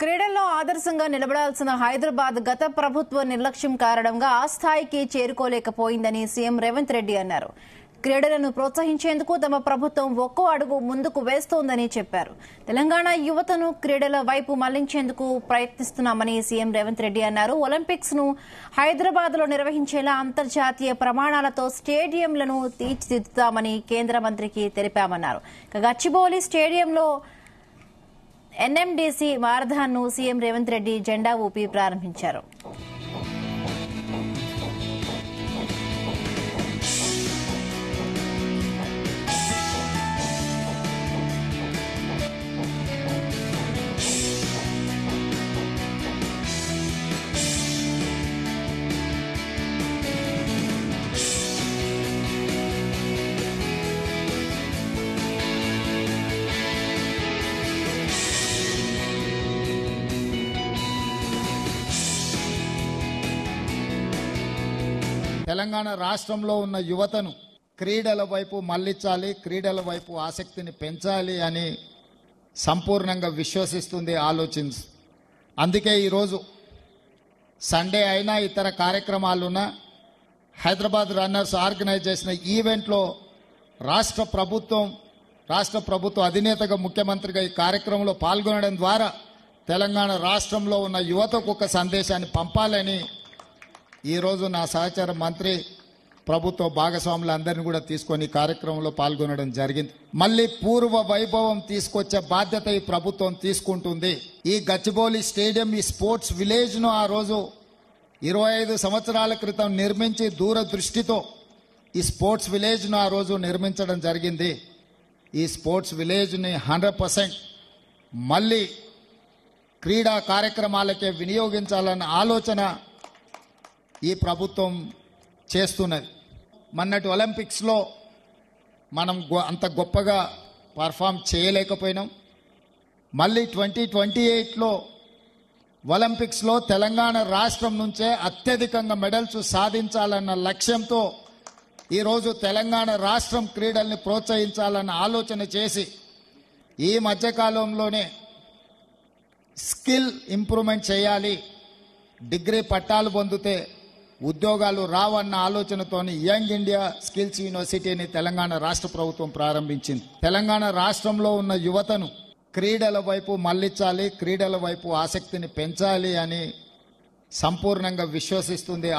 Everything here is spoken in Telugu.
క్రీడల్లో ఆదర్శంగా నిలబడాల్సిన హైదరాబాద్ గత ప్రభుత్వ నిర్లక్ష్యం కారణంగా ఆ స్థాయికి చేరుకోలేకపోయిందని సీఎం రేవంత్ రెడ్డి అన్నారు. క్రీడలను ప్రోత్సహించేందుకు తమ ప్రభుత్వం ఒక్కో అడుగు ముందుకు వేస్తోందని చెప్పారు. తెలంగాణ యువతను క్రీడల వైపు మళ్లించేందుకు ప్రయత్నిస్తున్నామని సీఎం రేవంత్ రెడ్డి అన్నారు. ఒలింపిక్స్ ను హైదరాబాద్ లో నిర్వహించేలా అంతర్జాతీయ ప్రమాణాలతో స్టేడియంలను తీర్చిదిద్దుతామని కేంద్ర మంత్రికి తెలిపామన్నారు. గచ్చిబౌలి స్టేడియంలో ఎన్ఎండీసీ మారథాన్ ను సీఎం రేవంత్ రెడ్డి జెండా ఊపి ప్రారంభించారు. తెలంగాణ రాష్ట్రంలో ఉన్న యువతను క్రీడల వైపు మళ్లించాలి, క్రీడల వైపు ఆసక్తిని పెంచాలి అని సంపూర్ణంగా విశ్వసిస్తుంది, ఆలోచించి అందుకే ఈరోజు సండే అయినా ఇతర కార్యక్రమాలున్న హైదరాబాద్ రన్నర్స్ ఆర్గనైజ్ చేసిన ఈవెంట్లో రాష్ట్ర ప్రభుత్వ అధినేతగా ముఖ్యమంత్రిగా ఈ కార్యక్రమంలో పాల్గొనడం ద్వారా తెలంగాణ రాష్ట్రంలో ఉన్న యువతకు ఒక సందేశాన్ని పంపాలని ఈరోజు నా సహచార మంత్రి ప్రభుత్వ భాగస్వాములందరినీ కూడా తీసుకొని కార్యక్రమంలో పాల్గొనడం జరిగింది. మళ్ళీ పూర్వ వైభవం తీసుకొచ్చే బాధ్యత ఈ ప్రభుత్వం తీసుకుంటుంది. ఈ గచ్చిబౌలి స్టేడియం, ఈ స్పోర్ట్స్ విలేజ్ ను ఆ రోజు 25 సంవత్సరాల క్రితం నిర్మించి దూరదృష్టితో ఈ స్పోర్ట్స్ విలేజ్ ను ఆ రోజు నిర్మించడం జరిగింది. ఈ స్పోర్ట్స్ విలేజ్ ని 100% మళ్ళీ క్రీడా కార్యక్రమాలకే వినియోగించాలన్న ఆలోచన ఈ ప్రభుత్వం చేస్తున్నది. మొన్నటి ఒలింపిక్స్లో మనం అంత గొప్పగా పర్ఫామ్ చేయలేకపోయినాం. మళ్ళీ 2028లో ఒలింపిక్స్లో తెలంగాణ రాష్ట్రం నుంచే అత్యధికంగా మెడల్స్ సాధించాలన్న లక్ష్యంతో ఈరోజు తెలంగాణ రాష్ట్రం క్రీడల్ని ప్రోత్సహించాలన్న ఆలోచన చేసి ఈ మధ్యకాలంలోనే స్కిల్ ఇంప్రూవ్మెంట్ చేయాలి, డిగ్రీ పట్టాలు పొందితే ఉద్యోగాలు రావన్న ఆలోచనతోని యంగ్ ఇండియా స్కిల్స్ యూనివర్సిటీని తెలంగాణ రాష్ట్ర ప్రభుత్వం ప్రారంభించింది. తెలంగాణ రాష్ట్రంలో ఉన్న యువతను క్రీడల వైపు మళ్లించాలి, క్రీడల వైపు ఆసక్తిని పెంచాలి అని సంపూర్ణంగా విశ్వసిస్తుంది,